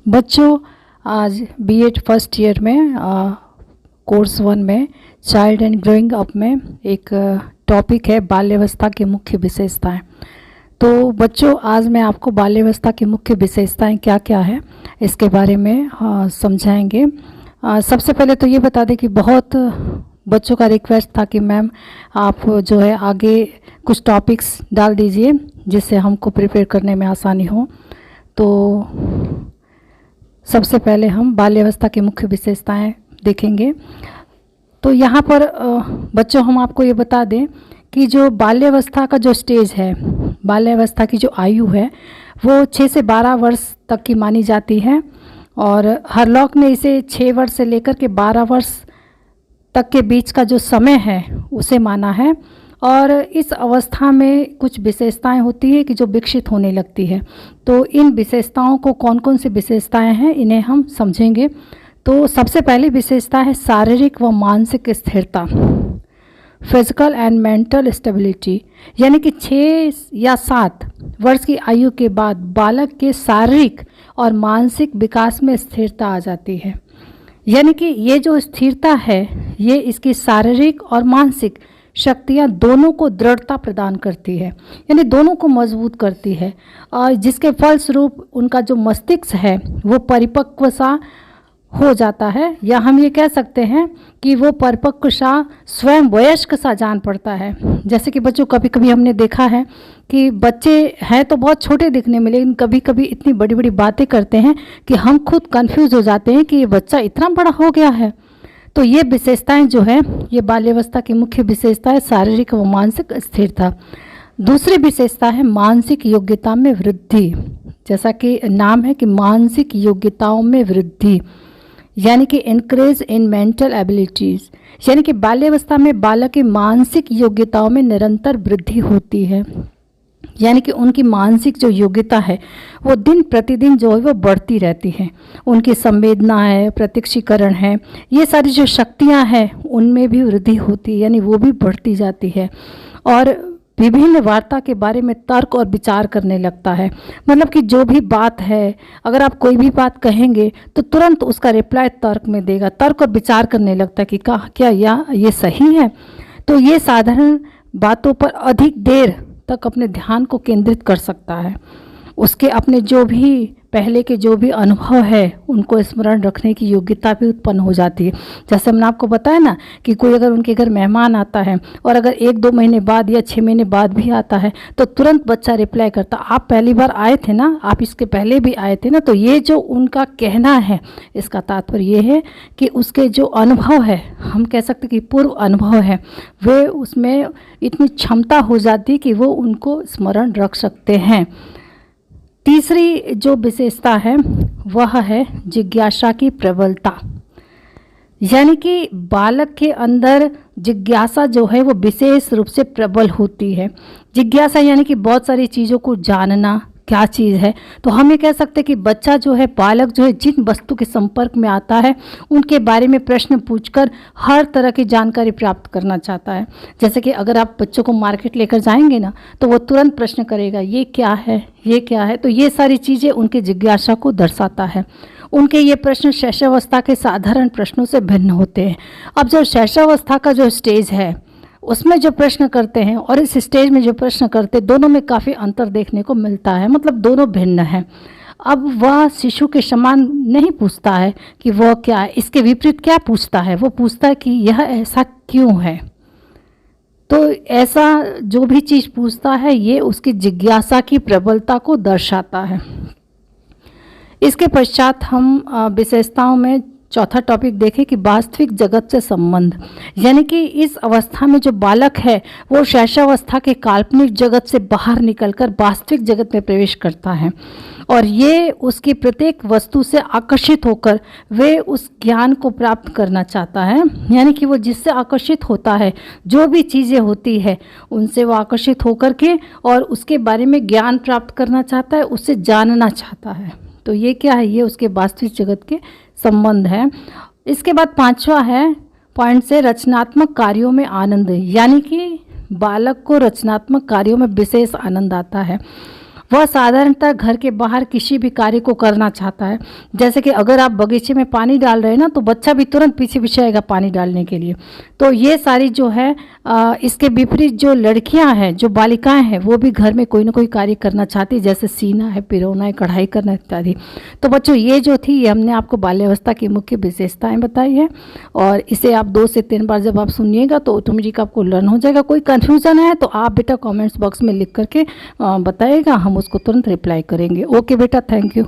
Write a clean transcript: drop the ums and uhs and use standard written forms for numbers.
बच्चों, आज BEd first year में कोर्स 1 में चाइल्ड एंड ग्रोइंग अप में एक टॉपिक है बाल्यावस्था की मुख्य विशेषताएं। तो बच्चों, आज मैं आपको बाल्यावस्था की मुख्य विशेषताएं क्या क्या है इसके बारे में समझाएंगे। सबसे पहले तो ये बता दें कि बहुत बच्चों का रिक्वेस्ट था कि मैम आप जो है आगे कुछ टॉपिक्स डाल दीजिए जिससे हमको प्रिपेयर करने में आसानी हो। तो सबसे पहले हम बाल्यावस्था की मुख्य विशेषताएं देखेंगे। तो यहाँ पर बच्चों हम आपको ये बता दें कि जो बाल्यावस्था का जो स्टेज है, बाल्यावस्था की जो आयु है वो 6 से 12 वर्ष तक की मानी जाती है और हरलॉक ने इसे 6 वर्ष से लेकर के 12 वर्ष तक के बीच का जो समय है उसे माना है। और इस अवस्था में कुछ विशेषताएं होती है कि जो विकसित होने लगती है। तो इन विशेषताओं को कौन कौन सी विशेषताएं हैं इन्हें हम समझेंगे। तो सबसे पहली विशेषता है शारीरिक व मानसिक स्थिरता, फिजिकल एंड मेंटल स्टेबिलिटी। यानी कि 6 या 7 वर्ष की आयु के बाद बालक के शारीरिक और मानसिक विकास में स्थिरता आ जाती है। यानी कि ये जो स्थिरता है ये इसकी शारीरिक और मानसिक शक्तियाँ दोनों को दृढ़ता प्रदान करती है, यानी दोनों को मजबूत करती है और जिसके फलस्वरूप उनका जो मस्तिष्क है वो परिपक्व सा हो जाता है, या हम ये कह सकते हैं कि वो परिपक्व सा स्वयं वयस्क सा जान पड़ता है। जैसे कि बच्चों कभी कभी हमने देखा है कि बच्चे हैं तो बहुत छोटे दिखने में, लेकिन कभी कभी इतनी बड़ी बड़ी बातें करते हैं कि हम खुद कंफ्यूज हो जाते हैं कि ये बच्चा इतना बड़ा हो गया है। तो ये विशेषताएं जो है ये बाल्यावस्था की मुख्य विशेषता है, शारीरिक व मानसिक स्थिरता। दूसरी विशेषता है मानसिक योग्यता में वृद्धि। जैसा कि नाम है कि मानसिक योग्यताओं में वृद्धि, यानी कि इंक्रीज इन मेंटल एबिलिटीज़। यानी कि बाल्यावस्था में बालक की मानसिक योग्यताओं में निरंतर वृद्धि होती है, यानी कि उनकी मानसिक जो योग्यता है वो दिन प्रतिदिन जो है वो बढ़ती रहती है। उनकी संवेदना है, प्रत्यक्षीकरण है, ये सारी जो शक्तियां हैं उनमें भी वृद्धि होती है, यानी वो भी बढ़ती जाती है। और विभिन्न वार्ता के बारे में तर्क और विचार करने लगता है। मतलब कि जो भी बात है, अगर आप कोई भी बात कहेंगे तो तुरंत उसका रिप्लाई तर्क में देगा, तर्क और विचार करने लगता है कि क्या ये सही है। तो ये साधारण बातों पर अधिक देर तक अपने ध्यान को केंद्रित कर सकता है। उसके अपने जो भी पहले के जो भी अनुभव है उनको स्मरण रखने की योग्यता भी उत्पन्न हो जाती है। जैसे हमने आपको बताया ना कि कोई अगर उनके घर मेहमान आता है और अगर 1-2 महीने बाद या 6 महीने बाद भी आता है तो तुरंत बच्चा रिप्लाई करता, आप पहली बार आए थे ना, आप इसके पहले भी आए थे ना। तो ये जो उनका कहना है इसका तात्पर्य ये है कि उसके जो अनुभव है, हम कह सकते कि पूर्व अनुभव है, वे उसमें इतनी क्षमता हो जाती है कि वो उनको स्मरण रख सकते हैं। तीसरी जो विशेषता है वह है जिज्ञासा की प्रबलता। यानी कि बालक के अंदर जिज्ञासा जो है वो विशेष रूप से प्रबल होती है। जिज्ञासा यानी कि बहुत सारी चीज़ों को जानना क्या चीज़ है। तो हम ये कह सकते हैं कि बच्चा जो है, बालक जो है, जिन वस्तु के संपर्क में आता है उनके बारे में प्रश्न पूछकर हर तरह की जानकारी प्राप्त करना चाहता है। जैसे कि अगर आप बच्चों को मार्केट लेकर जाएंगे ना तो वो तुरंत प्रश्न करेगा, ये क्या है, ये क्या है। तो ये सारी चीज़ें उनकी जिज्ञासा को दर्शाता है। उनके ये प्रश्न शैशवावस्था के साधारण प्रश्नों से भिन्न होते हैं। अब जो शैशवावस्था का जो स्टेज है उसमें जो प्रश्न करते हैं और इस स्टेज में जो प्रश्न करते हैं दोनों में काफ़ी अंतर देखने को मिलता है, मतलब दोनों भिन्न हैं। अब वह शिशु के समान नहीं पूछता है कि वह क्या है, इसके विपरीत क्या पूछता है, वो पूछता है कि यह ऐसा क्यों है। तो ऐसा जो भी चीज़ पूछता है ये उसकी जिज्ञासा की प्रबलता को दर्शाता है। इसके पश्चात हम विशेषताओं में चौथा टॉपिक देखें कि वास्तविक जगत से संबंध। यानी कि इस अवस्था में जो बालक है वो शैशवावस्था के काल्पनिक जगत से बाहर निकलकर वास्तविक जगत में प्रवेश करता है और ये उसकी प्रत्येक वस्तु से आकर्षित होकर वे उस ज्ञान को प्राप्त करना चाहता है। यानी कि वो जिससे आकर्षित होता है, जो भी चीज़ें होती है उनसे वो आकर्षित होकर के और उसके बारे में ज्ञान प्राप्त करना चाहता है, उससे जानना चाहता है। तो ये क्या है, ये उसके वास्तविक जगत के संबंध है। इसके बाद 5वां है पॉइंट से रचनात्मक कार्यों में आनंद। यानी कि बालक को रचनात्मक कार्यों में विशेष आनंद आता है वह साधारणतः घर के बाहर किसी भी कार्य को करना चाहता है। जैसे कि अगर आप बगीचे में पानी डाल रहे हैं ना, तो बच्चा भी तुरंत पीछे पीछे आएगा पानी डालने के लिए। तो ये सारी जो है इसके विपरीत जो लड़कियां हैं, जो बालिकाएं हैं, वो भी घर में कोई ना कोई कार्य करना चाहती है, जैसे सीना है, पिरोना है, कढ़ाई करना इत्यादि। तो बच्चों ये जो थी, ये हमने आपको बाल्यावस्था की मुख्य विशेषताएं बताई है, और इसे आप 2 से 3 बार जब आप सुनिएगा तो ऑटोमेटिक आपको लर्न हो जाएगा। कोई कन्फ्यूज़न है तो आप बेटा कमेंट्स बॉक्स में लिख करके बताइएगा, हम उसको तुरंत रिप्लाई करेंगे। ओके बेटा, थैंक यू।